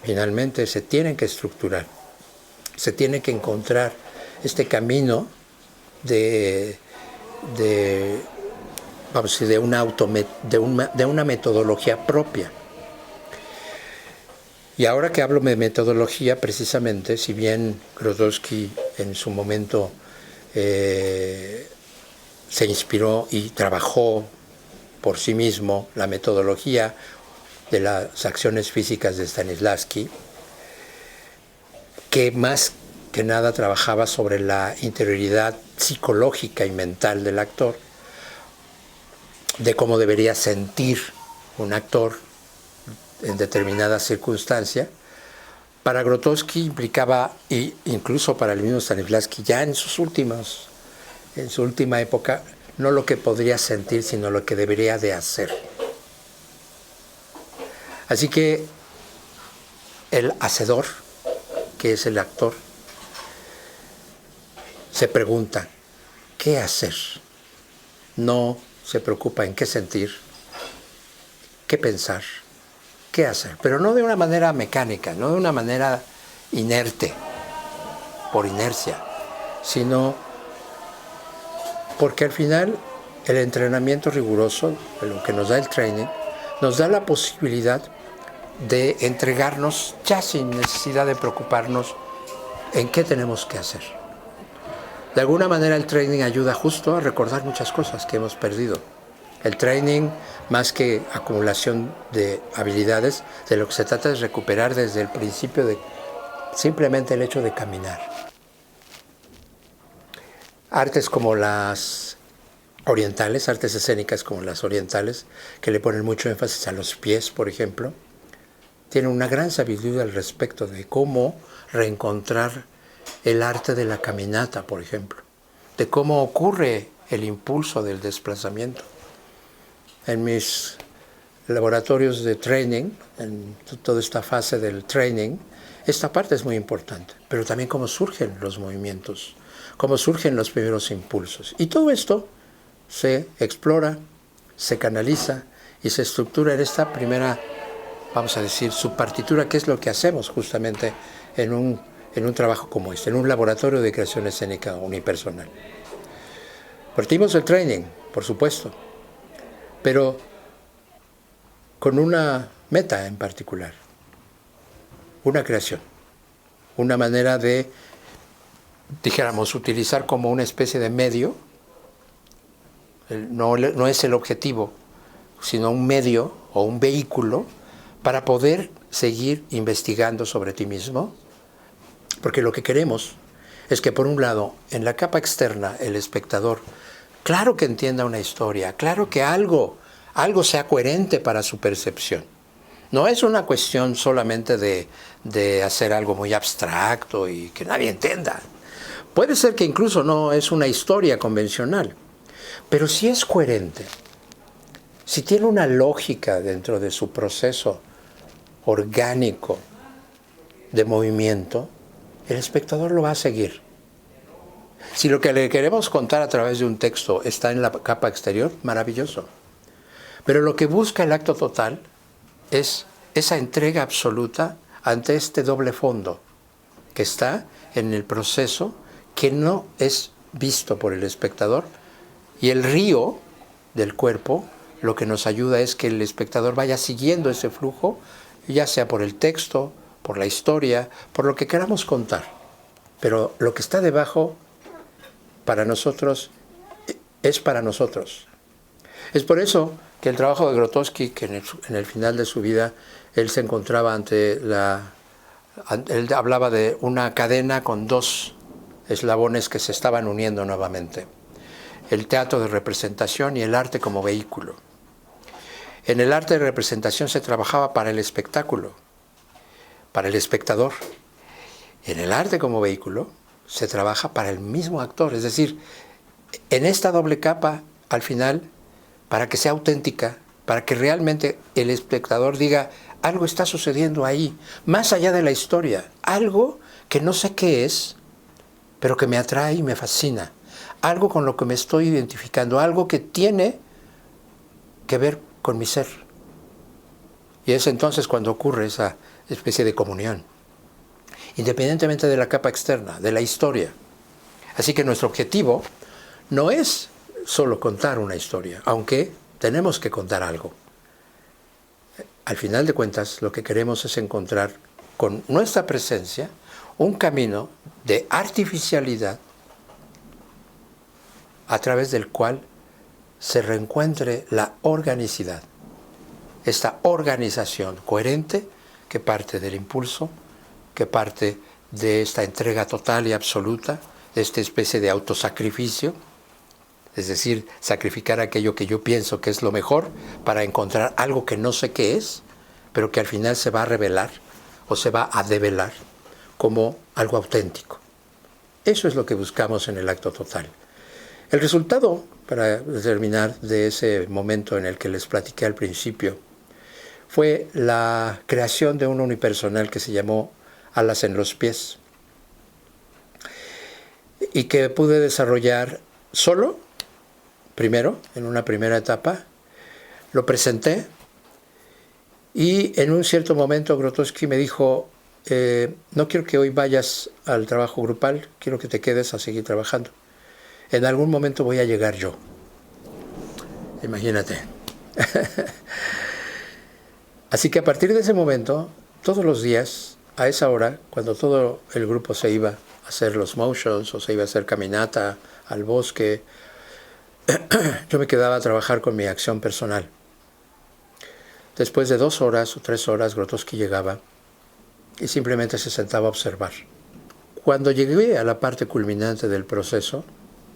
S1: finalmente se tienen que estructurar. Se tiene que encontrar este camino de una metodología propia. Y ahora que hablo de metodología, precisamente, si bien Grotowski en su momento se inspiró y trabajó por sí mismo la metodología de las acciones físicas de Stanislavski, que más que nada trabajaba sobre la interioridad psicológica y mental del actor, de cómo debería sentir un actor en determinada circunstancia. Para Grotowski implicaba, e incluso para el mismo Stanislavski, ya en su última época, no lo que podría sentir, sino lo que debería de hacer. Así que el hacedor, que es el actor, se pregunta, ¿qué hacer? No se preocupa en qué sentir, qué pensar, qué hacer, pero no de una manera mecánica, no de una manera inerte, por inercia, sino porque al final el entrenamiento riguroso, lo que nos da el training, nos da la posibilidad de entregarnos ya sin necesidad de preocuparnos en qué tenemos que hacer. De alguna manera el training ayuda justo a recordar muchas cosas que hemos perdido. El training, más que acumulación de habilidades, de lo que se trata es recuperar desde el principio de simplemente el hecho de caminar. Artes como las orientales, artes escénicas como las orientales, que le ponen mucho énfasis a los pies, por ejemplo, tienen una gran sabiduría al respecto de cómo reencontrar el arte de la caminata, por ejemplo, de cómo ocurre el impulso del desplazamiento. En mis laboratorios de training, en toda esta fase del training, esta parte es muy importante, pero también cómo surgen los movimientos, cómo surgen los primeros impulsos. Y todo esto se explora, se canaliza y se estructura en esta primera, vamos a decir, subpartitura, que es lo que hacemos justamente en un trabajo como este, en un laboratorio de creación escénica unipersonal. Partimos del training, por supuesto, pero con una meta en particular, una creación, una manera de, dijéramos, utilizar como una especie de medio, no es el objetivo, sino un medio o un vehículo para poder seguir investigando sobre ti mismo, porque lo que queremos es que, por un lado, en la capa externa, el espectador, claro que entienda una historia, claro que algo sea coherente para su percepción. No es una cuestión solamente de hacer algo muy abstracto y que nadie entienda. Puede ser que incluso no es una historia convencional, pero si es coherente, si tiene una lógica dentro de su proceso orgánico de movimiento, el espectador lo va a seguir. Si lo que le queremos contar a través de un texto está en la capa exterior, maravilloso. Pero lo que busca el acto total es esa entrega absoluta ante este doble fondo que está en el proceso, que no es visto por el espectador, y el río del cuerpo lo que nos ayuda es que el espectador vaya siguiendo ese flujo, ya sea por el texto, por la historia, por lo que queramos contar. Pero lo que está debajo, para nosotros, es para nosotros. Es por eso que el trabajo de Grotowski, que en el final de su vida, él se encontraba él hablaba de una cadena con dos eslabones que se estaban uniendo nuevamente. El teatro de representación y el arte como vehículo. En el arte de representación se trabajaba para el espectáculo, para el espectador. En el arte como vehículo se trabaja para el mismo actor, es decir, en esta doble capa, al final, para que sea auténtica, para que realmente el espectador diga, algo está sucediendo ahí, más allá de la historia, algo que no sé qué es, pero que me atrae y me fascina, algo con lo que me estoy identificando, algo que tiene que ver con mi ser. Y es entonces cuando ocurre esa especie de comunión, independientemente de la capa externa, de la historia. Así que nuestro objetivo no es solo contar una historia, aunque tenemos que contar algo. Al final de cuentas, lo que queremos es encontrar con nuestra presencia un camino de artificialidad a través del cual se reencuentre la organicidad, esta organización coherente que parte del impulso, que parte de esta entrega total y absoluta, de esta especie de autosacrificio, es decir, sacrificar aquello que yo pienso que es lo mejor para encontrar algo que no sé qué es, pero que al final se va a revelar o se va a develar como algo auténtico. Eso es lo que buscamos en el acto total. El resultado, para terminar, de ese momento en el que les platiqué al principio, fue la creación de un unipersonal que se llamó Alas en los pies y que pude desarrollar solo, primero, en una primera etapa. Lo presenté y en un cierto momento Grotowski me dijo, no quiero que hoy vayas al trabajo grupal, quiero que te quedes a seguir trabajando. En algún momento voy a llegar yo. Imagínate. Así que a partir de ese momento, todos los días, a esa hora, cuando todo el grupo se iba a hacer los motions o se iba a hacer caminata al bosque, yo me quedaba a trabajar con mi acción personal. Después de 2 horas o 3 horas, Grotowski llegaba y simplemente se sentaba a observar. Cuando llegué a la parte culminante del proceso,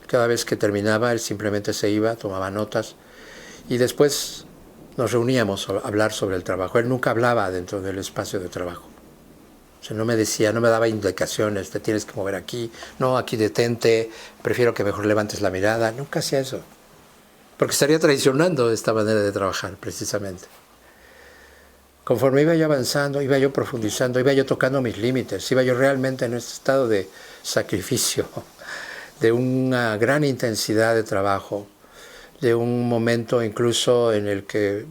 S1: cada vez que terminaba, él simplemente se iba, tomaba notas y después nos reuníamos a hablar sobre el trabajo. Él nunca hablaba dentro del espacio de trabajo. O sea, no me decía, no me daba indicaciones, te tienes que mover aquí, no, aquí detente, prefiero que mejor levantes la mirada. Nunca hacía eso, porque estaría traicionando esta manera de trabajar, precisamente. Conforme iba yo avanzando, iba yo profundizando, iba yo tocando mis límites, iba yo realmente en este estado de sacrificio, de una gran intensidad de trabajo, de un momento incluso en el que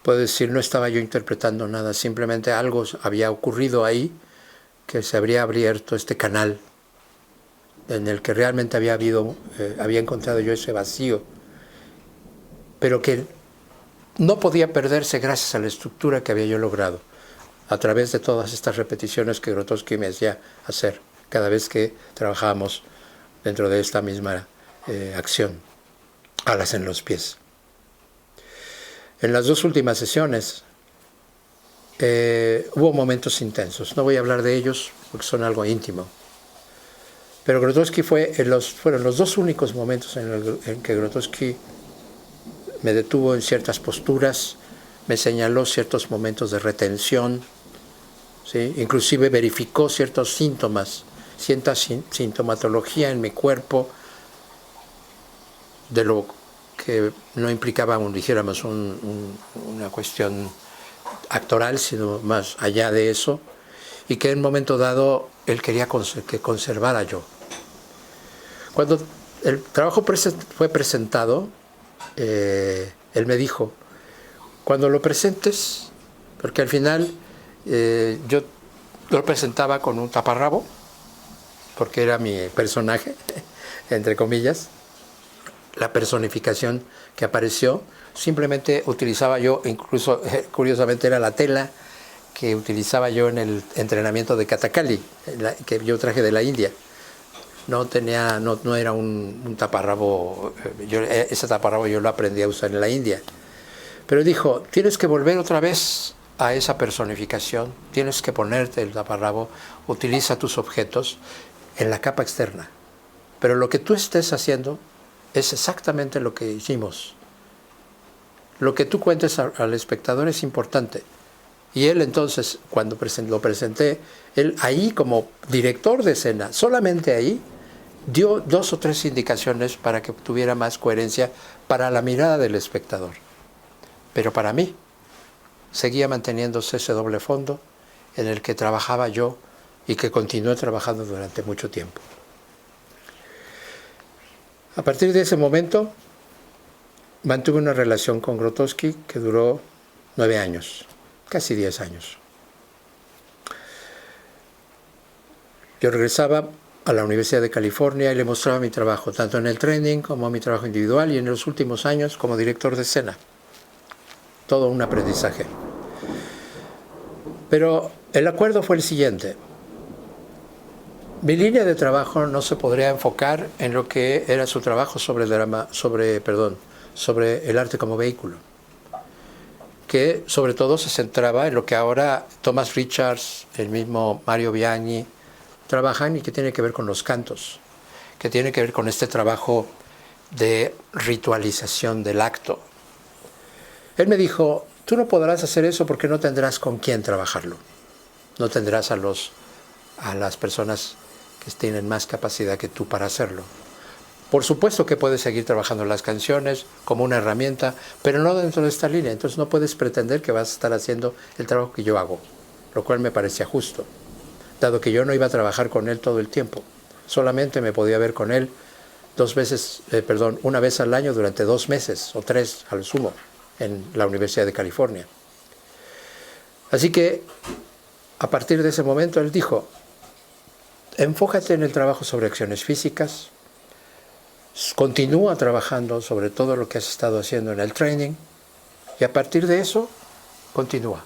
S1: puedo decir, no estaba yo interpretando nada, simplemente algo había ocurrido ahí, que se habría abierto este canal en el que realmente había encontrado yo ese vacío, pero que no podía perderse gracias a la estructura que había yo logrado, a través de todas estas repeticiones que Grotowski me hacía hacer cada vez que trabajábamos dentro de esta misma acción, alas en los pies. En las 2 últimas sesiones hubo momentos intensos. No voy a hablar de ellos porque son algo íntimo. Pero Grotowski fueron los 2 únicos momentos en que Grotowski me detuvo en ciertas posturas, me señaló ciertos momentos de retención, ¿sí? Inclusive verificó ciertos síntomas, cierta sintomatología en mi cuerpo, de lo que no implicaba, dijéramos, una cuestión actoral, sino más allá de eso, y que en un momento dado él quería que conservara yo. Cuando el trabajo fue presentado, él me dijo, cuando lo presentes, porque al final yo lo presentaba con un taparrabo, porque era mi personaje, entre comillas, la personificación que apareció, simplemente utilizaba yo, incluso curiosamente era la tela que utilizaba yo en el entrenamiento de Kathakali, que yo traje de la India. No era un taparrabo, ese taparrabo yo lo aprendí a usar en la India. Pero dijo, tienes que volver otra vez a esa personificación, tienes que ponerte el taparrabo, utiliza tus objetos en la capa externa. Pero lo que tú estés haciendo es exactamente lo que hicimos. Lo que tú cuentes al espectador es importante. Y él entonces, cuando lo presenté, él ahí como director de escena, solamente ahí, dio 2 o 3 indicaciones para que tuviera más coherencia para la mirada del espectador. Pero para mí, seguía manteniéndose ese doble fondo en el que trabajaba yo y que continué trabajando durante mucho tiempo. A partir de ese momento, mantuve una relación con Grotowski que duró 9 años, casi 10 años. Yo regresaba a la Universidad de California y le mostraba mi trabajo, tanto en el training como mi trabajo individual y en los últimos años como director de escena. Todo un aprendizaje. Pero el acuerdo fue el siguiente. Mi línea de trabajo no se podría enfocar en lo que era su trabajo sobre el arte como vehículo, que sobre todo se centraba en lo que ahora Thomas Richards, el mismo Mario Viagni, trabajan y que tiene que ver con los cantos, que tiene que ver con este trabajo de ritualización del acto. Él me dijo, tú no podrás hacer eso porque no tendrás con quién trabajarlo, no tendrás a las personas que tienen más capacidad que tú para hacerlo. Por supuesto que puedes seguir trabajando las canciones como una herramienta, pero no dentro de esta línea, entonces no puedes pretender que vas a estar haciendo el trabajo que yo hago, lo cual me parecía justo, dado que yo no iba a trabajar con él todo el tiempo, solamente me podía ver con él una vez al año durante 2 meses o 3 al sumo en la Universidad de California. Así que a partir de ese momento él dijo, enfócate en el trabajo sobre acciones físicas, continúa trabajando sobre todo lo que has estado haciendo en el training y a partir de eso, continúa.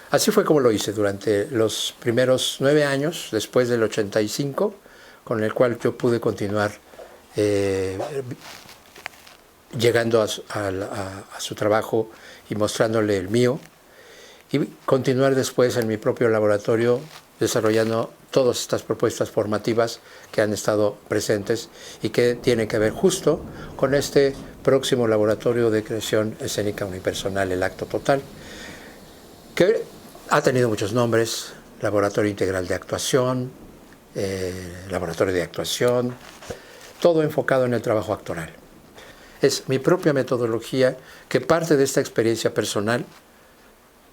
S1: Así fue como lo hice durante los primeros 9 años, después del 85, con el cual yo pude continuar llegando a su trabajo y mostrándole el mío, y continuar después en mi propio laboratorio desarrollando todas estas propuestas formativas que han estado presentes y que tienen que ver justo con este próximo laboratorio de creación escénica unipersonal, el Acto Total, que ha tenido muchos nombres: Laboratorio Integral de Actuación, Laboratorio de Actuación, todo enfocado en el trabajo actoral. Es mi propia metodología que parte de esta experiencia personal,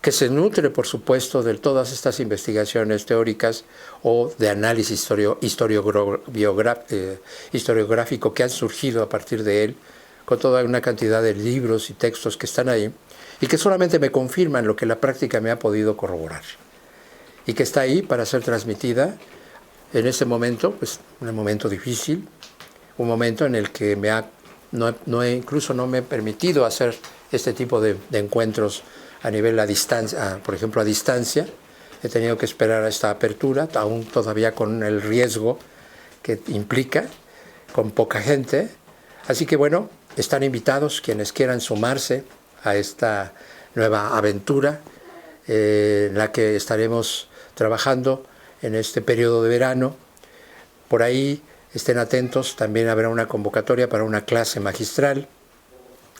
S1: que se nutre, por supuesto, de todas estas investigaciones teóricas o de análisis historiográfico que han surgido a partir de él, con toda una cantidad de libros y textos que están ahí, y que solamente me confirman lo que la práctica me ha podido corroborar, y que está ahí para ser transmitida en este momento, pues un momento difícil, un momento en el que incluso no me he permitido hacer este tipo de encuentros a nivel a distancia, por ejemplo a distancia. He tenido que esperar a esta apertura, aún todavía con el riesgo que implica, con poca gente. Así que bueno, están invitados quienes quieran sumarse a esta nueva aventura en la que estaremos trabajando en este periodo de verano. Por ahí estén atentos, también habrá una convocatoria para una clase magistral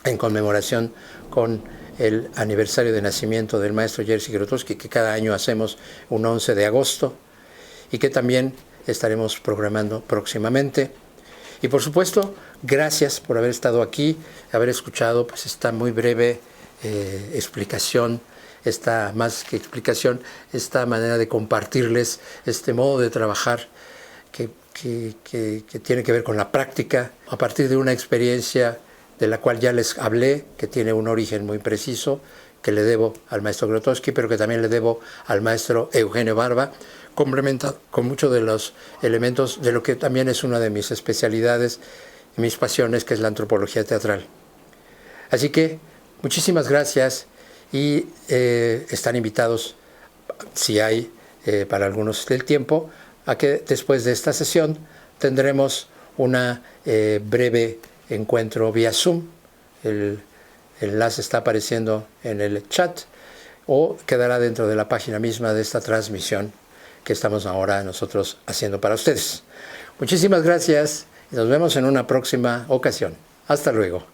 S1: en conmemoración con el aniversario de nacimiento del maestro Jerzy Grotowski, que cada año hacemos un 11 de agosto y que también estaremos programando próximamente. Y por supuesto, gracias por haber estado aquí, haber escuchado pues esta muy breve explicación, esta más que explicación, esta manera de compartirles este modo de trabajar que tiene que ver con la práctica, a partir de una experiencia de la cual ya les hablé, que tiene un origen muy preciso, que le debo al maestro Grotowski, pero que también le debo al maestro Eugenio Barba, complementado con muchos de los elementos de lo que también es una de mis especialidades y mis pasiones, que es la antropología teatral. Así que muchísimas gracias y están invitados, si hay para algunos del tiempo, a que después de esta sesión tendremos una breve encuentro vía Zoom. El enlace está apareciendo en el chat o quedará dentro de la página misma de esta transmisión que estamos ahora nosotros haciendo para ustedes. Muchísimas gracias y nos vemos en una próxima ocasión. Hasta luego.